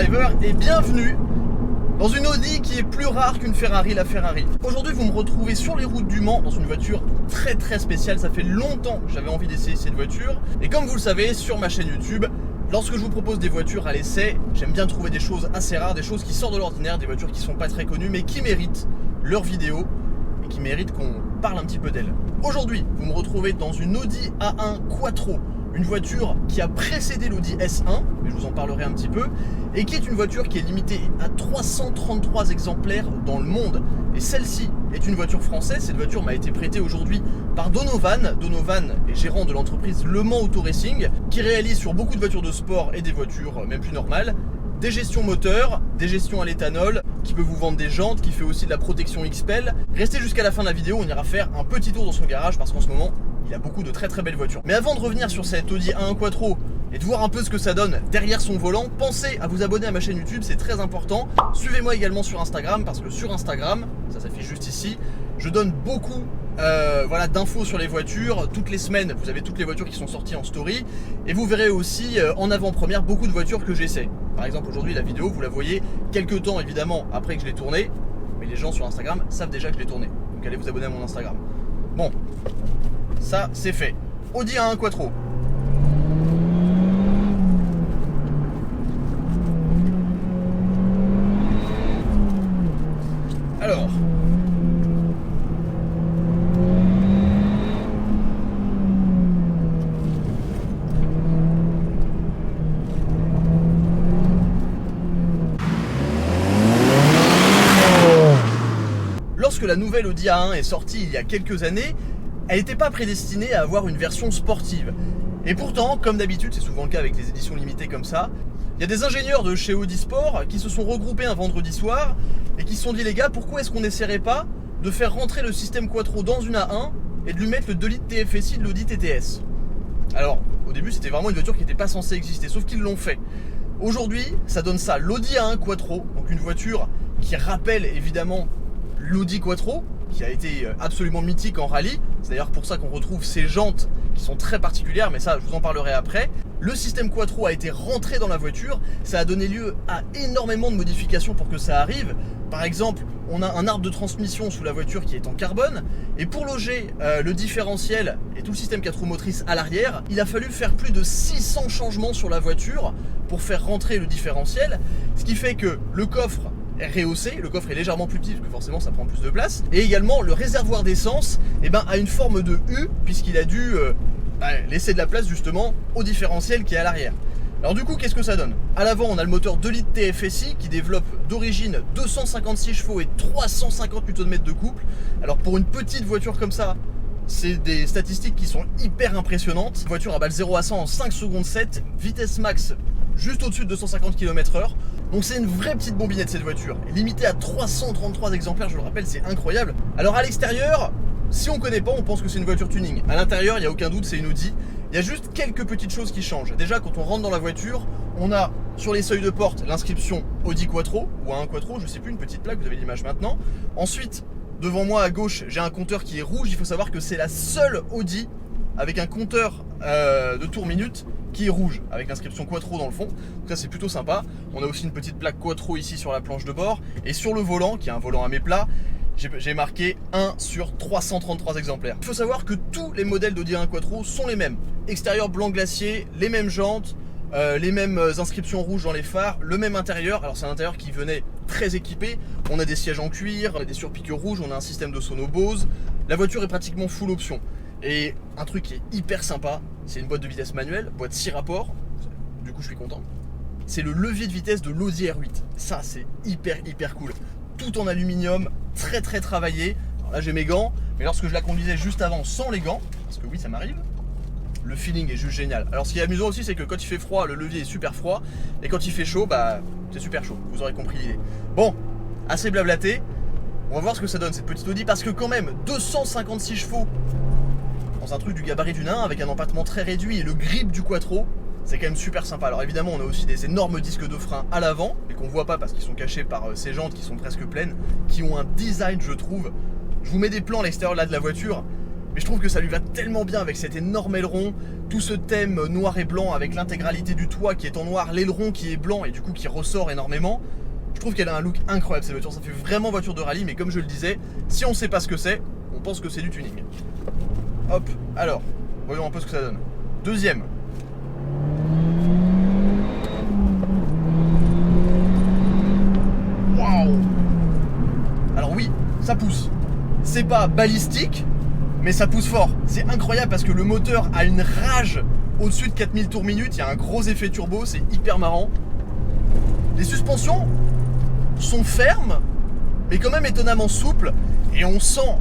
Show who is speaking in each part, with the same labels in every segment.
Speaker 1: Driver et bienvenue dans une Audi qui est plus rare qu'une Ferrari, la Ferrari. Aujourd'hui vous me retrouvez sur les routes du Mans dans une voiture très spéciale. Ça fait longtemps que j'avais envie d'essayer cette voiture. Et comme vous le savez, sur ma chaîne YouTube, lorsque je vous propose des voitures à l'essai, j'aime bien trouver des choses assez rares, des choses qui sortent de l'ordinaire, des voitures qui sont pas très connues mais qui méritent leur vidéo et qui méritent qu'on parle un petit peu d'elles. Aujourd'hui, vous me retrouvez dans une Audi A1 Quattro, une voiture qui a précédé l'Audi S1, mais je vous en parlerai un petit peu, et qui est une voiture qui est limitée à 333 exemplaires dans le monde. Et celle-ci est une voiture française. Cette voiture m'a été prêtée aujourd'hui par Donovan. Donovan est gérant de l'entreprise Le Mans Auto Racing, qui réalise sur beaucoup de voitures de sport et des voitures même plus normales des gestions moteurs, des gestions à l'éthanol, qui peut vous vendre des jantes, qui fait aussi de la protection XPEL. Restez jusqu'à la fin de la vidéo, on ira faire un petit tour dans son garage parce qu'en ce moment, il a beaucoup de très belles voitures. Mais avant de revenir sur cette Audi A1 Quattro et de voir un peu ce que ça donne derrière son volant, pensez à vous abonner à ma chaîne YouTube, c'est très important. Suivez-moi également sur Instagram, parce que sur Instagram, ça s'affiche juste ici, je donne beaucoup d'infos sur les voitures. Toutes les semaines, vous avez toutes les voitures qui sont sorties en story. Et vous verrez aussi en avant-première beaucoup de voitures que j'essaie. Par exemple, aujourd'hui, la vidéo, vous la voyez quelques temps évidemment après que je l'ai tournée. Mais les gens sur Instagram savent déjà que je l'ai tournée. Donc allez vous abonner à mon Instagram. Bon, ça c'est fait. Audi A1 Quattro. Alors, lorsque la nouvelle Audi A1 est sortie il y a quelques années, elle n'était pas prédestinée à avoir une version sportive. Et pourtant, comme d'habitude, c'est souvent le cas avec les éditions limitées comme ça, il y a des ingénieurs de chez Audi Sport qui se sont regroupés un vendredi soir et qui se sont dit: les gars, pourquoi est-ce qu'on n'essaierait pas de faire rentrer le système Quattro dans une A1 et de lui mettre le 2 litres TFSI de l'Audi TTS? Alors, au début, c'était vraiment une voiture qui n'était pas censée exister, sauf qu'ils l'ont fait. Aujourd'hui, ça donne ça, l'Audi A1 Quattro, donc une voiture qui rappelle évidemment l'Audi Quattro, qui a été absolument mythique en rallye. C'est d'ailleurs pour ça qu'on retrouve ces jantes qui sont très particulières, mais ça je vous en parlerai après. Le système Quattro a été rentré dans la voiture, ça a donné lieu à énormément de modifications pour que ça arrive. Par exemple, on a un arbre de transmission sous la voiture qui est en carbone, et pour loger le différentiel et tout le système 4 roues motrices à l'arrière, il a fallu faire plus de 600 changements sur la voiture pour faire rentrer le différentiel, ce qui fait que le coffre est rehaussé, le coffre est légèrement plus petit parce que forcément ça prend plus de place, et également le réservoir d'essence a une forme de U puisqu'il a dû laisser de la place justement au différentiel qui est à l'arrière. Alors du coup, qu'est-ce que ça donne? À l'avant, on a le moteur 2 litres TFSI qui développe d'origine 256 chevaux et 350 Nm de couple. Alors pour une petite voiture comme ça, c'est des statistiques qui sont hyper impressionnantes. Une voiture à balle 0 à 100 en 5 secondes 7, vitesse max juste au-dessus de 250 km/h. Donc c'est une vraie petite bombinette cette voiture, limitée à 333 exemplaires, je le rappelle, c'est incroyable. Alors à l'extérieur, si on connaît pas, on pense que c'est une voiture tuning. À l'intérieur, il n'y a aucun doute, c'est une Audi. Il y a juste quelques petites choses qui changent. Déjà, quand on rentre dans la voiture, on a sur les seuils de porte l'inscription Audi Quattro ou A1 Quattro, je sais plus, une petite plaque, vous avez l'image maintenant. Ensuite, devant moi à gauche, j'ai un compteur qui est rouge. Il faut savoir que c'est la seule Audi avec un compteur de tours minutes qui est rouge, avec l'inscription Quattro dans le fond. Donc ça c'est plutôt sympa. On a aussi une petite plaque Quattro ici sur la planche de bord. Et sur le volant, qui est un volant à méplat, j'ai marqué 1 sur 333 exemplaires. Il faut savoir que tous les modèles d'Audi A1 Quattro sont les mêmes. Extérieur blanc glacier, les mêmes jantes, les mêmes inscriptions rouges dans les phares, le même intérieur. Alors c'est un intérieur qui venait très équipé. On a des sièges en cuir, des surpiqûres rouges, on a un système de sono Bose. La voiture est pratiquement full option. Et un truc qui est hyper sympa, c'est une boîte de vitesse manuelle, boîte 6 rapports, du coup je suis content. C'est le levier de vitesse de l'Audi R8, ça c'est hyper cool. Tout en aluminium, très travaillé. Alors là j'ai mes gants, mais lorsque je la conduisais juste avant sans les gants, parce que oui ça m'arrive, le feeling est juste génial. Alors ce qui est amusant aussi, c'est que quand il fait froid, le levier est super froid, et quand il fait chaud, c'est super chaud, vous aurez compris l'idée. Bon, assez blablaté, on va voir ce que ça donne cette petite Audi, parce que quand même, 256 chevaux, dans un truc du gabarit d'une A1 avec un empattement très réduit et le grip du Quattro, c'est quand même super sympa. Alors évidemment on a aussi des énormes disques de frein à l'avant, mais qu'on voit pas parce qu'ils sont cachés par ces jantes qui sont presque pleines, qui ont un design, je trouve. Je vous mets des plans à l'extérieur là de la voiture, Mais je trouve que ça lui va tellement bien avec cet énorme aileron, tout ce thème noir et blanc avec l'intégralité du toit qui est en noir, l'aileron qui est blanc et du coup qui ressort énormément. Je trouve qu'elle a un look incroyable cette voiture, ça fait vraiment voiture de rallye, mais comme je le disais, si on sait pas ce que c'est, on pense que c'est du tuning. Hop, alors, voyons un peu ce que ça donne. Deuxième. Waouh! Alors oui, ça pousse. C'est pas balistique, mais ça pousse fort. C'est incroyable parce que le moteur a une rage au-dessus de 4000 tours minute, il y a un gros effet turbo, c'est hyper marrant. Les suspensions sont fermes, mais quand même étonnamment souples, et on sent,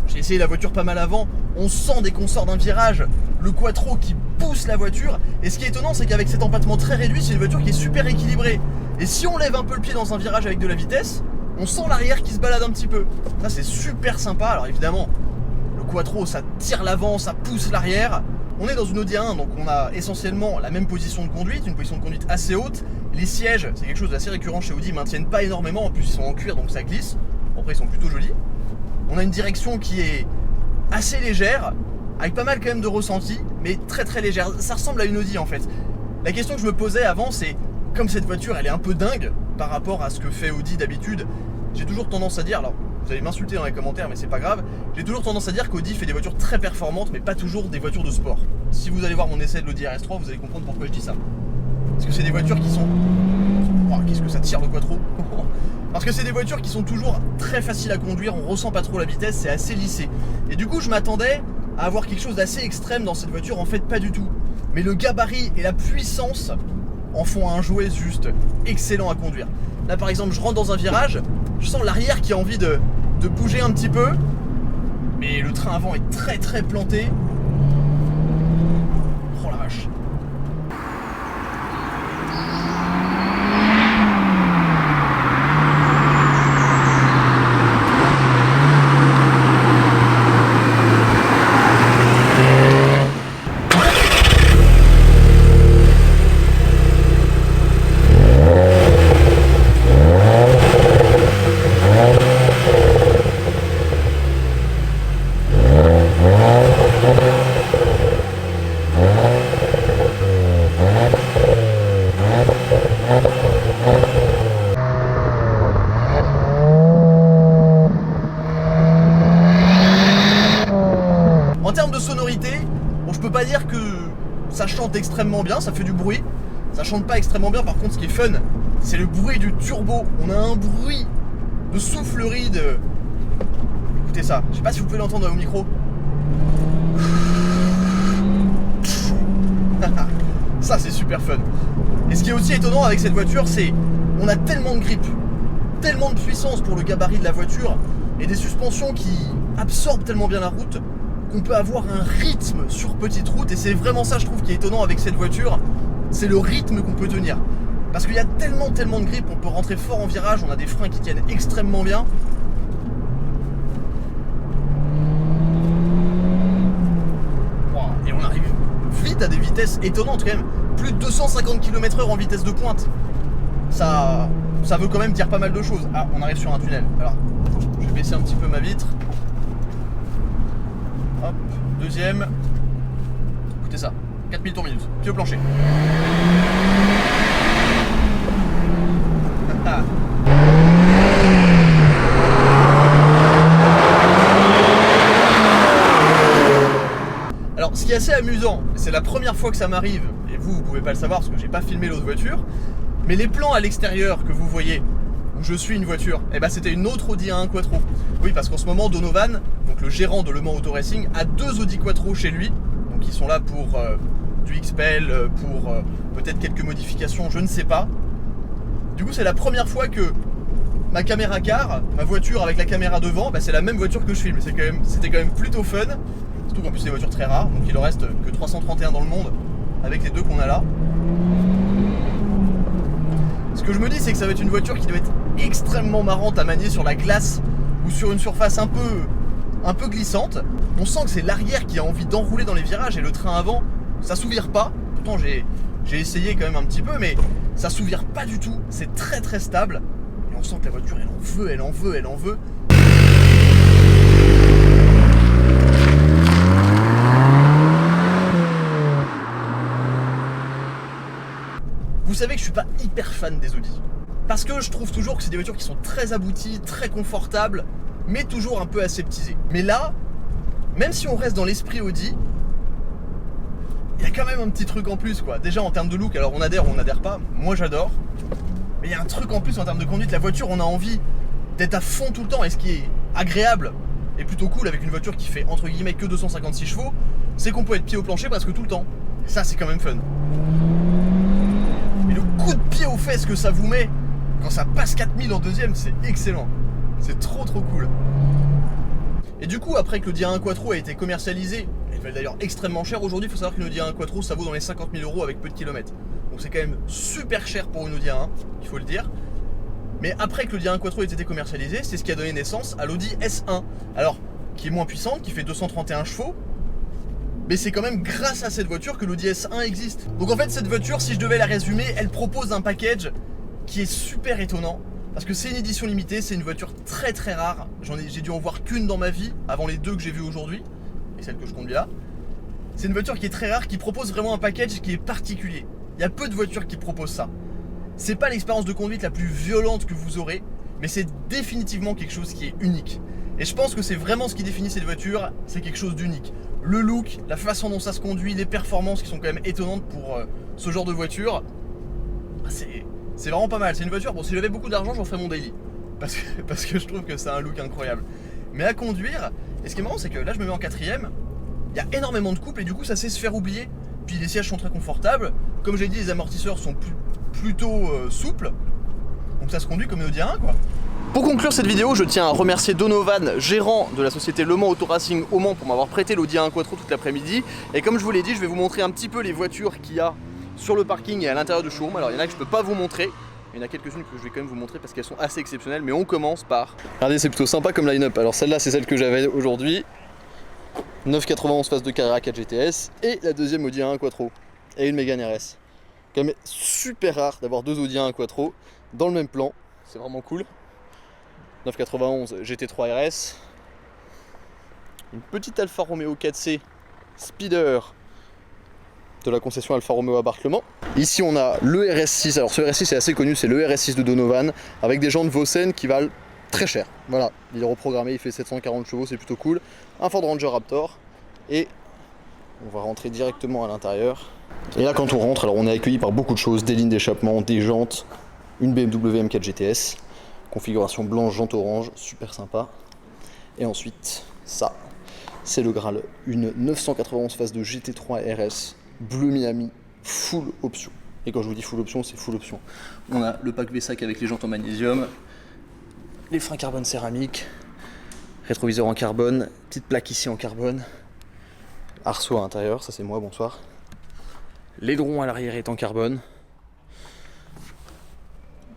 Speaker 1: j'ai essayé la voiture pas mal avant, on sent dès qu'on sort d'un virage, le quattro qui pousse la voiture, et ce qui est étonnant c'est qu'avec cet empattement très réduit, c'est une voiture qui est super équilibrée. Et si on lève un peu le pied dans un virage avec de la vitesse, on sent l'arrière qui se balade un petit peu. Ça c'est super sympa, alors évidemment, le quattro ça tire l'avant, ça pousse l'arrière. On est dans une Audi A1, donc on a essentiellement la même position de conduite, une position de conduite assez haute. Les sièges, c'est quelque chose d'assez récurrent chez Audi, ils maintiennent pas énormément, en plus ils sont en cuir donc ça glisse. Bon, après ils sont plutôt jolis. On a une direction qui est assez légère, avec pas mal quand même de ressenti, mais très très légère. Ça ressemble à une Audi en fait. La question que je me posais avant, c'est comme cette voiture elle est un peu dingue par rapport à ce que fait Audi d'habitude, j'ai toujours tendance à dire, alors vous allez m'insulter dans les commentaires mais c'est pas grave, j'ai toujours tendance à dire qu'Audi fait des voitures très performantes mais pas toujours des voitures de sport. Si vous allez voir mon essai de l'Audi RS3, vous allez comprendre pourquoi je dis ça. Parce que c'est des voitures qui sont... Oh, qu'est-ce que ça tire le quattro. Parce que c'est des voitures qui sont toujours très faciles à conduire, on ressent pas trop la vitesse, c'est assez lissé. Et du coup je m'attendais à avoir quelque chose d'assez extrême dans cette voiture, en fait pas du tout. Mais le gabarit et la puissance en font un jouet juste excellent à conduire. Là par exemple je rentre dans un virage, je sens l'arrière qui a envie de bouger un petit peu, mais le train avant est très très planté. Oh la vache. En termes de sonorité, bon, je peux pas dire que ça chante extrêmement bien, ça fait du bruit. Ça chante pas extrêmement bien, par contre ce qui est fun, c'est le bruit du turbo. On a un bruit de soufflerie de... Écoutez ça, je sais pas si vous pouvez l'entendre au micro. Ça c'est super fun. Et ce qui est aussi étonnant avec cette voiture, c'est on a tellement de grip, tellement de puissance pour le gabarit de la voiture, et des suspensions qui absorbent tellement bien la route, qu'on peut avoir un rythme sur petite route. Et c'est vraiment ça je trouve qui est étonnant avec cette voiture, c'est le rythme qu'on peut tenir. Parce qu'il y a tellement de grip, on peut rentrer fort en virage, on a des freins qui tiennent extrêmement bien. Et on arrive vite à des vitesses étonnantes quand même. Plus de 250 km/h en vitesse de pointe. Ça veut quand même dire pas mal de choses. Ah, on arrive sur un tunnel. Alors, je vais baisser un petit peu ma vitre. Hop, deuxième. Écoutez ça, 4000 tours minute, pied au plancher. Alors ce qui est assez amusant, c'est la première fois que ça m'arrive, et vous pouvez pas le savoir parce que j'ai pas filmé l'autre voiture, mais les plans à l'extérieur que vous voyez, où je suis une voiture, et ben c'était une autre Audi A1 Quattro. Oui, parce qu'en ce moment Donovan, donc le gérant de Le Mans Auto Racing, a deux Audi Quattro chez lui, donc ils sont là pour du XPEL, pour peut-être quelques modifications, je ne sais pas. Du coup c'est la première fois que ma caméra car, ma voiture avec la caméra devant, bah, c'est la même voiture que je filme. C'était quand même plutôt fun. Surtout qu'en plus c'est des voitures très rares, donc il en reste que 331 dans le monde avec les deux qu'on a là. Ce que je me dis c'est que ça va être une voiture qui doit être extrêmement marrante à manier sur la glace ou sur une surface un peu glissante. On sent que c'est l'arrière qui a envie d'enrouler dans les virages et le train avant, ça s'ouvre pas. Pourtant j'ai essayé quand même un petit peu, mais ça s'ouvre pas du tout. C'est très très stable. Et on sent que la voiture elle en veut, elle en veut, elle en veut. savez que je suis pas hyper fan des Audi. Parce que je trouve toujours que c'est des voitures qui sont très abouties, très confortables, mais toujours un peu aseptisées. Mais là, même si on reste dans l'esprit Audi, il y a quand même un petit truc en plus quoi. Déjà en termes de look, alors on adhère ou on n'adhère pas, moi j'adore. Mais il y a un truc en plus en termes de conduite, la voiture on a envie d'être à fond tout le temps. Et ce qui est agréable et plutôt cool avec une voiture qui fait entre guillemets que 256 chevaux, c'est qu'on peut être pied au plancher presque tout le temps. Et ça c'est quand même fun. Et le coup de pied aux fesses que ça vous met quand ça passe 4000 en deuxième, c'est excellent. C'est trop cool. Et du coup, après que l'Audi A1 Quattro a été commercialisé, elle valait d'ailleurs extrêmement cher aujourd'hui, il faut savoir qu'une Audi A1 Quattro ça vaut dans les 50 000 € avec peu de kilomètres. Donc c'est quand même super cher pour une Audi A1, il faut le dire. Mais après que l'Audi A1 Quattro ait été commercialisé, c'est ce qui a donné naissance à l'Audi S1. Alors, qui est moins puissante, qui fait 231 chevaux, mais c'est quand même grâce à cette voiture que l'Audi S1 existe. Donc en fait, cette voiture, si je devais la résumer, elle propose un package qui est super étonnant. Parce que c'est une édition limitée, c'est une voiture très rare. J'ai dû en voir qu'une dans ma vie, avant les deux que j'ai vues aujourd'hui, et celle que je conduis là. C'est une voiture qui est très rare, qui propose vraiment un package qui est particulier. Il y a peu de voitures qui proposent ça. C'est pas l'expérience de conduite la plus violente que vous aurez, mais c'est définitivement quelque chose qui est unique. Et je pense que c'est vraiment ce qui définit cette voiture, c'est quelque chose d'unique. Le look, la façon dont ça se conduit, les performances qui sont quand même étonnantes pour ce genre de voiture, c'est vraiment pas mal. C'est une voiture, bon si j'avais beaucoup d'argent j'en ferais mon daily. Parce que je trouve que c'est un look incroyable. Mais à conduire, et ce qui est marrant c'est que là je me mets en quatrième, il y a énormément de couple et du coup ça sait se faire oublier. Puis les sièges sont très confortables. Comme j'ai dit, les amortisseurs sont plutôt souples. Donc ça se conduit comme une Audi A1 quoi. Pour conclure cette vidéo, je tiens à remercier Donovan, gérant de la société Le Mans Auto Racing au Mans, pour m'avoir prêté l'Audi A1 Quattro toute l'après-midi. Et comme je vous l'ai dit, je vais vous montrer un petit peu les voitures qu'il y a sur le parking et à l'intérieur du showroom. Alors il y en a que je peux pas vous montrer, il y en a quelques-unes que je vais quand même vous montrer parce qu'elles sont assez exceptionnelles. Mais on commence par... Regardez, c'est plutôt sympa comme line-up. Alors celle-là c'est celle que j'avais aujourd'hui, 991 face de Carrera 4 GTS, et la deuxième Audi A1 Quattro et une Mégane RS. Quand même super rare d'avoir deux Audi A1 Quattro dans le même plan, c'est vraiment cool. 991 GT3 RS, une petite Alfa Romeo 4C Speeder de la concession Alfa Romeo à Barque-le-Mans. Ici on a le RS6, alors ce RS6 est assez connu, c'est le RS6 de Donovan, avec des jantes Vossen qui valent très cher. Voilà, il est reprogrammé, il fait 740 chevaux, c'est plutôt cool. Un Ford Ranger Raptor, et on va rentrer directement à l'intérieur. Et là quand on rentre, alors on est accueilli par beaucoup de choses, des lignes d'échappement, des jantes, une BMW M4 GTS, configuration blanche, jante orange, super sympa. Et ensuite, ça, c'est le Graal, une 991 face de GT3 RS, bleu Miami, full option. Et quand je vous dis full option, c'est full option. On a le pack V-Sac avec les jantes en magnésium, les freins carbone céramique, rétroviseur en carbone, petite plaque ici en carbone, arceau à l'intérieur, ça c'est moi, bonsoir. L'aileron à l'arrière est en carbone.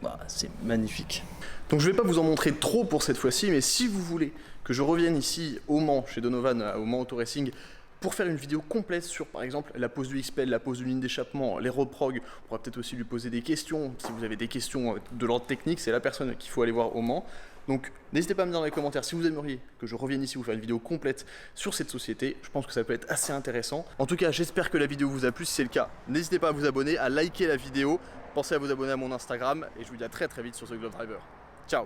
Speaker 1: Bah, c'est magnifique. Donc je vais pas vous en montrer trop pour cette fois-ci, mais si vous voulez que je revienne ici au Mans, chez Donovan, au Mans Auto Racing, pour faire une vidéo complète sur par exemple la pose du XPEL, la pose d'une ligne d'échappement, les road prog, on pourra peut-être aussi lui poser des questions. Si vous avez des questions de l'ordre technique, c'est la personne qu'il faut aller voir au Mans. Donc n'hésitez pas à me dire dans les commentaires si vous aimeriez que je revienne ici vous faire une vidéo complète sur cette société. Je pense que ça peut être assez intéressant. En tout cas, j'espère que la vidéo vous a plu. Si c'est le cas, n'hésitez pas à vous abonner, à liker la vidéo. Pensez à vous abonner à mon Instagram et je vous dis à très vite sur The Glove Driver. Ciao.